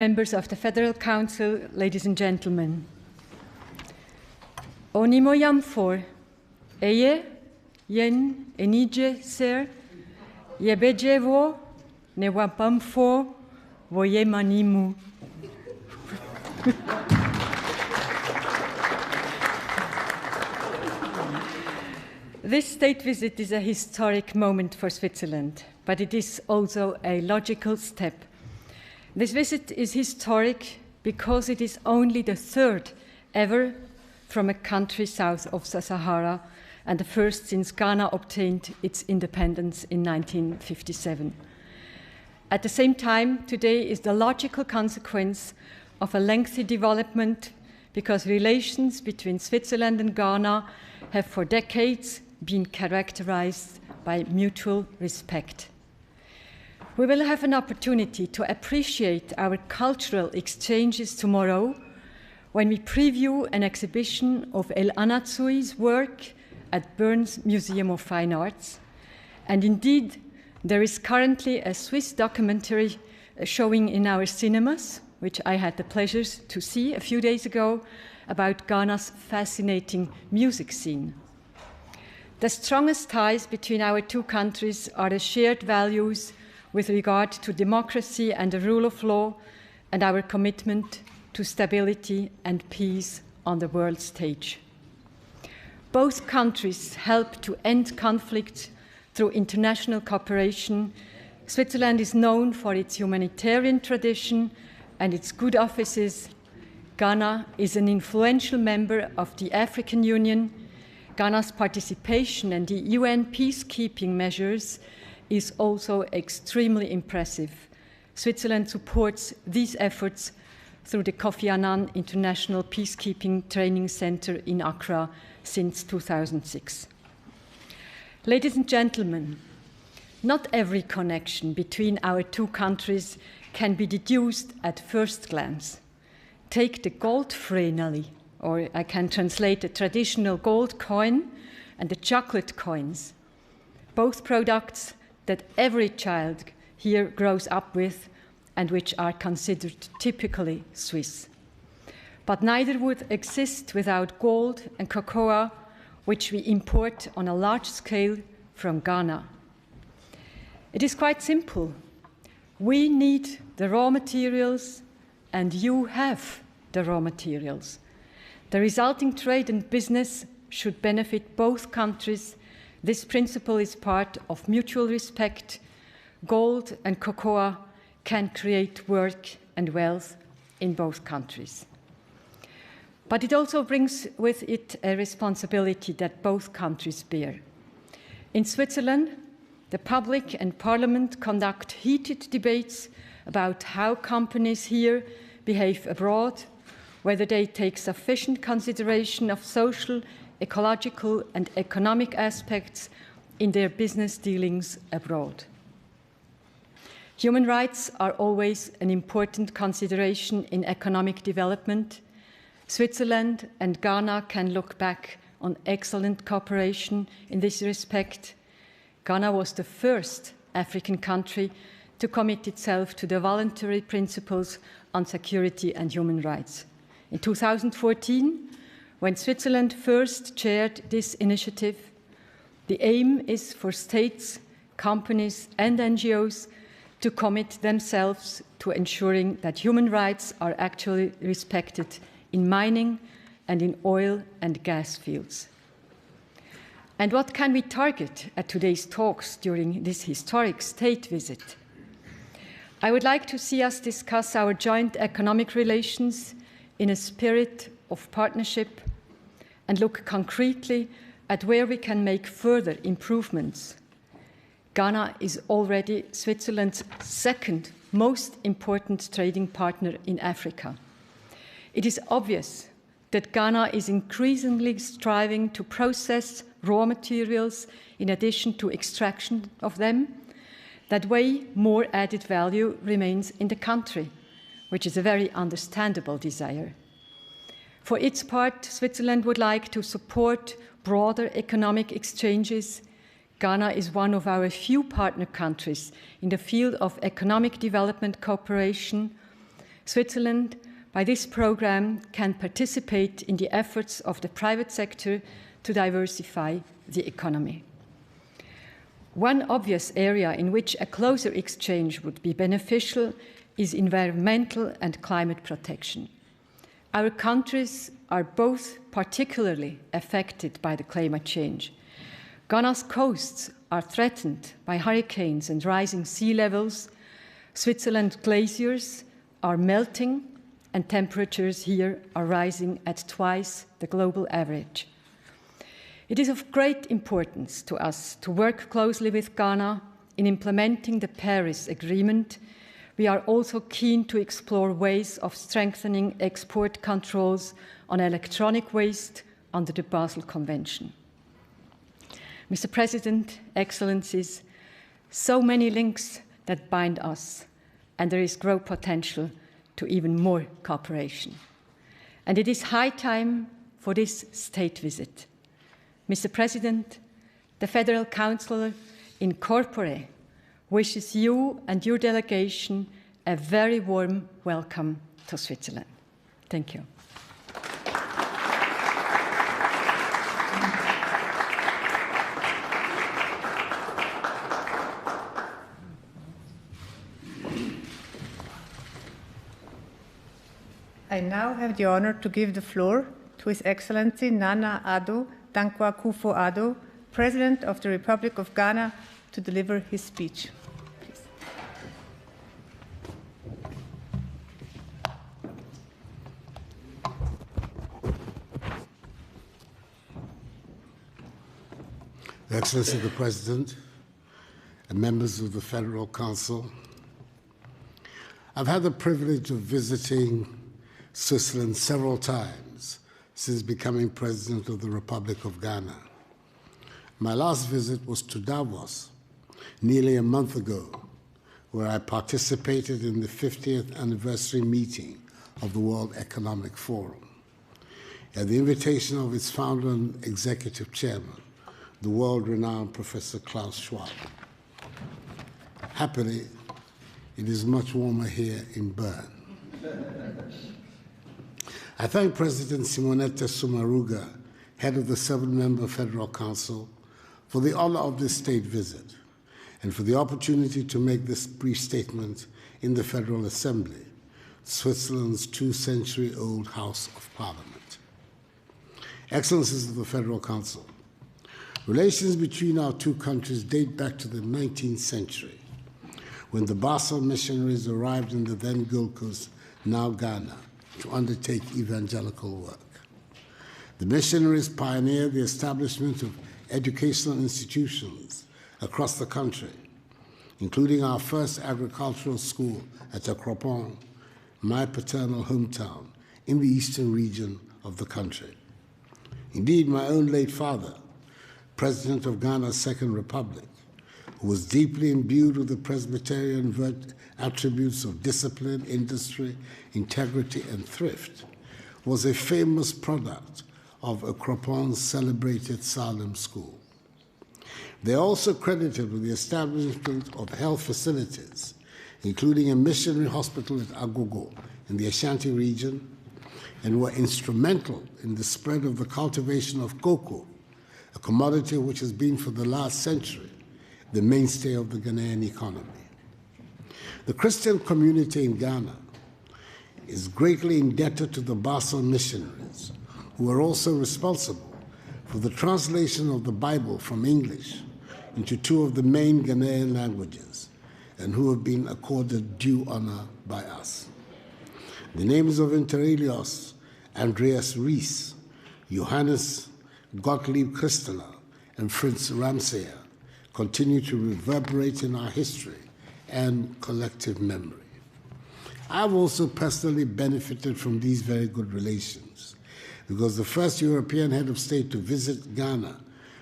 Members of the Federal Council, ladies and gentlemen. Onimoyam for eye yen enije ser yebejevo ne wapamfo voyemanimu. This state visit is a historic moment for Switzerland, but it is also a logical step. This visit is historic because it is only the third ever from a country south of the Sahara and the first since Ghana obtained its independence in 1957. At the same time, today is the logical consequence of a lengthy development because relations between Switzerland and Ghana have for decades been characterized by mutual respect. We will have an opportunity to appreciate our cultural exchanges tomorrow when we preview an exhibition of El Anatsui's work at Bern's Museum of Fine Arts. And indeed, there is currently a Swiss documentary showing in our cinemas, which I had the pleasure to see a few days ago, about Ghana's fascinating music scene. The strongest ties between our two countries are the shared values with regard to democracy and the rule of law, and our commitment to stability and peace on the world stage. Both countries help to end conflict through international cooperation. Switzerland is known for its humanitarian tradition and its good offices. Ghana is an influential member of the African Union. Ghana's participation in the UN peacekeeping measures is also extremely impressive. Switzerland supports these efforts through the Kofi Annan International Peacekeeping Training Center in Accra since 2006. Ladies and gentlemen, not every connection between our two countries can be deduced at first glance. Take the gold vreneli, or I can translate the traditional gold coin and the chocolate coins, both products that every child here grows up with and which are considered typically Swiss. But neither would exist without gold and cocoa, which we import on a large scale from Ghana. It is quite simple. We need the raw materials, and you have the raw materials. The resulting trade and business should benefit both countries. This principle is part of mutual respect. Gold and cocoa can create work and wealth in both countries. But it also brings with it a responsibility that both countries bear. In Switzerland, the public and parliament conduct heated debates about how companies here behave abroad, whether they take sufficient consideration of social, ecological, and economic aspects in their business dealings abroad. Human rights are always an important consideration in economic development. Switzerland and Ghana can look back on excellent cooperation in this respect. Ghana was the first African country to commit itself to the voluntary principles on security and human rights. In 2014, when Switzerland first chaired this initiative, the aim is for states, companies, and NGOs to commit themselves to ensuring that human rights are actually respected in mining and in oil and gas fields. And what can we target at today's talks during this historic state visit? I would like to see us discuss our joint economic relations in a spirit of partnership and look concretely at where we can make further improvements. Ghana is already Switzerland's second most important trading partner in Africa. It is obvious that Ghana is increasingly striving to process raw materials in addition to extraction of them. That way, more added value remains in the country, which is a very understandable desire. For its part, Switzerland would like to support broader economic exchanges. Ghana is one of our few partner countries in the field of economic development cooperation. Switzerland, by this program, can participate in the efforts of the private sector to diversify the economy. One obvious area in which a closer exchange would be beneficial is environmental and climate protection. Our countries are both particularly affected by the climate change. Ghana's coasts are threatened by hurricanes and rising sea levels. Switzerland's glaciers are melting, and temperatures here are rising at twice the global average. It is of great importance to us to work closely with Ghana in implementing the Paris Agreement. We are also keen to explore ways of strengthening export controls on electronic waste under the Basel Convention. Mr. President, Excellencies, so many links that bind us, and there is great potential to even more cooperation. And it is high time for this state visit. Mr. President, the Federal Council in corpore wishes you and your delegation a very warm welcome to Switzerland. Thank you. I now have the honor to give the floor to His Excellency Nana Addo Dankwa Akufo-Addo, President of the Republic of Ghana, to deliver his speech. Please. Excellency the President and members of the Federal Council, I've had the privilege of visiting Switzerland several times since becoming President of the Republic of Ghana. My last visit was to Davos nearly a month ago, where I participated in the 50th anniversary meeting of the World Economic Forum. At the invitation of its founder and executive chairman, the world-renowned Professor Klaus Schwab. Happily, it is much warmer here in Bern. I thank President Simonetta Sommaruga, head of the 7-member Federal Council, for the honor of this state visit and for the opportunity to make this brief statement in the Federal Assembly, Switzerland's 2-century-old House of Parliament. Excellencies of the Federal Council, relations between our two countries date back to the 19th century, when the Basel missionaries arrived in the then Gold Coast, now Ghana, to undertake evangelical work. The missionaries pioneered the establishment of educational institutions across the country, including our first agricultural school at Akropong, my paternal hometown, in the eastern region of the country. Indeed, my own late father, President of Ghana's Second Republic, who was deeply imbued with the Presbyterian attributes of discipline, industry, integrity, and thrift, was a famous product of Akropong's celebrated Salem School. They are also credited with the establishment of health facilities, including a missionary hospital at Agogo in the Ashanti region, and were instrumental in the spread of the cultivation of cocoa, a commodity which has been for the last century the mainstay of the Ghanaian economy. The Christian community in Ghana is greatly indebted to the Basel missionaries, who are also responsible for the translation of the Bible from English into 2 of the main Ghanaian languages, and who have been accorded due honor by us. The names of Inter Elios, Andreas Ries, Johannes Gottlieb Christeler, and Fritz Ramsayer continue to reverberate in our history and collective memory. I've also personally benefited from these very good relations, because the first European head of state to visit Ghana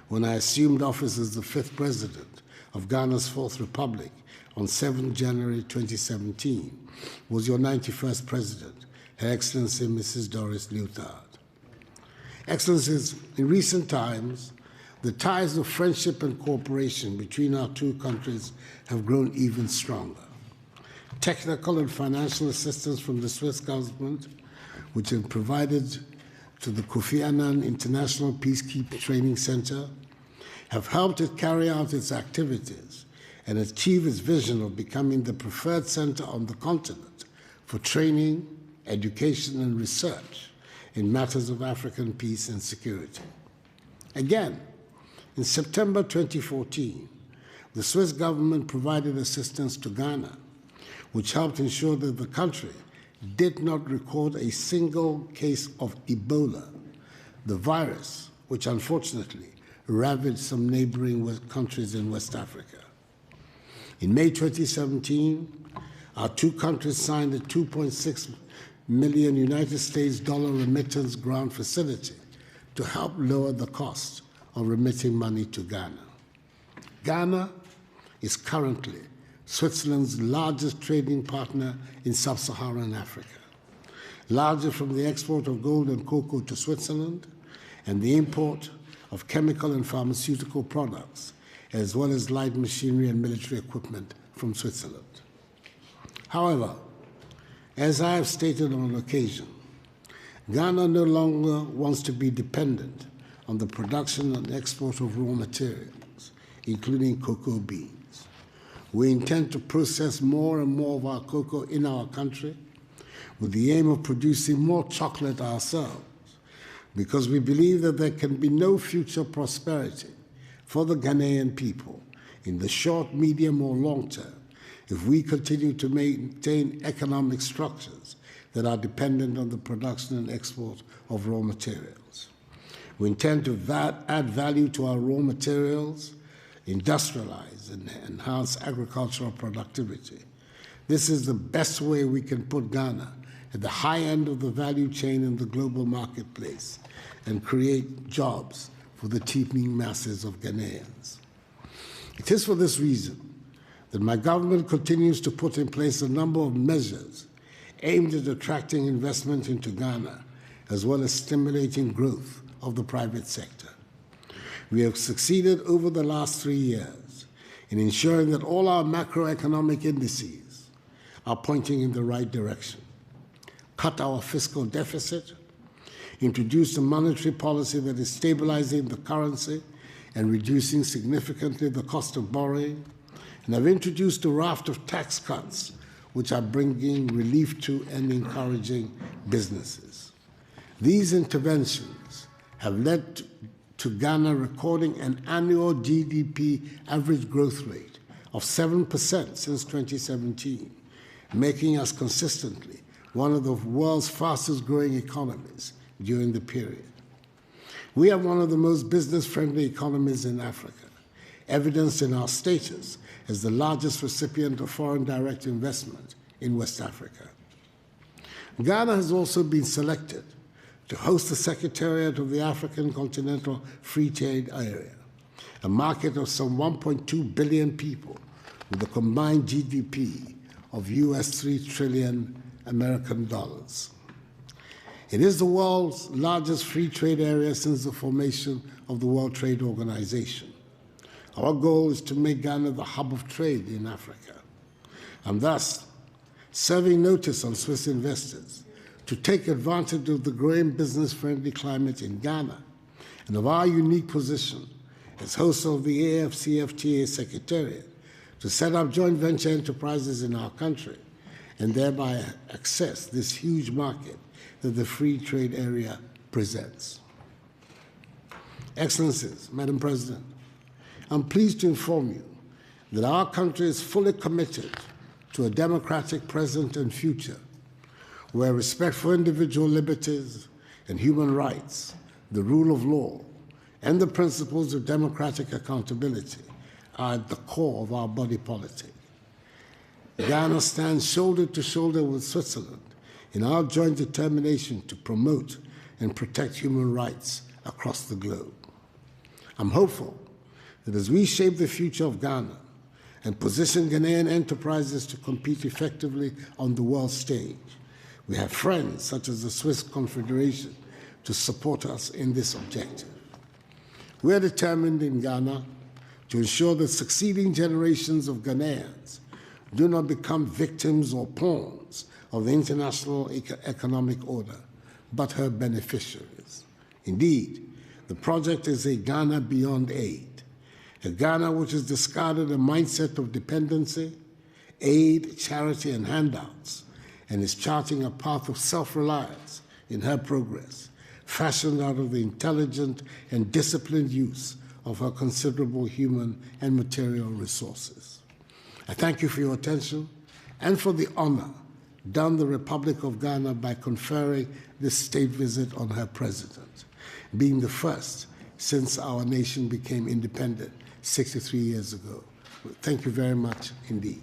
when I assumed office as the 5th president of Ghana's 4th Republic on 7 January 2017 was your 91st president, Her Excellency Mrs. Doris Leuthard. Excellencies, in recent times, the ties of friendship and cooperation between our two countries have grown even stronger. technical and financial assistance from the Swiss government, which had provided to the Kofi Annan International Peacekeeping Training Center, have helped it carry out its activities and achieve its vision of becoming the preferred center on the continent for training, education, and research in matters of African peace and security. Again, in September 2014, the Swiss government provided assistance to Ghana, which helped ensure that the country did not record a single case of Ebola, the virus which unfortunately ravaged some neighboring countries in West Africa. In May 2017, our two countries signed a $2.6 million United States remittance grant facility to help lower the cost of remitting money to Ghana. Ghana is currently Switzerland's largest trading partner in sub-Saharan Africa, largely from the export of gold and cocoa to Switzerland and the import of chemical and pharmaceutical products, as well as light machinery and military equipment from Switzerland. However, as I have stated on occasion, Ghana no longer wants to be dependent on the production and export of raw materials, including cocoa beans. We intend to process more and more of our cocoa in our country with the aim of producing more chocolate ourselves, because we believe that there can be no future prosperity for the Ghanaian people in the short, medium, or long term if we continue to maintain economic structures that are dependent on the production and export of raw materials. We intend to add value to our raw materials, industrialize and enhance agricultural productivity. This is the best way we can put Ghana at the high end of the value chain in the global marketplace and create jobs for the teeming masses of Ghanaians. It is for this reason that my government continues to put in place a number of measures aimed at attracting investment into Ghana, as well as stimulating growth of the private sector. We have succeeded over the last 3 years in ensuring that all our macroeconomic indices are pointing in the right direction. Cut our fiscal deficit, introduced a monetary policy that is stabilizing the currency and reducing significantly the cost of borrowing, and have introduced a raft of tax cuts which are bringing relief to and encouraging businesses. These interventions have led to Ghana recording an annual GDP average growth rate of 7% since 2017, making us consistently one of the world's fastest growing economies during the period. We are one of the most business-friendly economies in Africa, evidenced in our status as the largest recipient of foreign direct investment in West Africa. Ghana has also been selected to host the Secretariat of the African Continental Free Trade Area, a market of some 1.2 billion people with a combined GDP of US $3 trillion American dollars. It is the world's largest free trade area since the formation of the World Trade Organization. Our goal is to make Ghana the hub of trade in Africa, and thus serving notice on Swiss investors to take advantage of the growing business-friendly climate in Ghana and of our unique position as host of the AFCFTA Secretariat to set up joint venture enterprises in our country and thereby access this huge market that the free trade area presents. Excellencies, Madam President, I'm pleased to inform you that our country is fully committed to a democratic present and future where respect for individual liberties and human rights, the rule of law, and the principles of democratic accountability are at the core of our body politic. Ghana stands shoulder to shoulder with Switzerland in our joint determination to promote and protect human rights across the globe. I'm hopeful that as we shape the future of Ghana and position Ghanaian enterprises to compete effectively on the world stage, we have friends such as the Swiss Confederation to support us in this objective. We are determined in Ghana to ensure that succeeding generations of Ghanaians do not become victims or pawns of the international economic order, but her beneficiaries. Indeed, the project is a Ghana beyond aid, a Ghana which has discarded a mindset of dependency, aid, charity, and handouts, and is charting a path of self-reliance in her progress, fashioned out of the intelligent and disciplined use of her considerable human and material resources. I thank you for your attention and for the honor done the Republic of Ghana by conferring this state visit on her president, being the first since our nation became independent 63 years ago. Thank you very much indeed.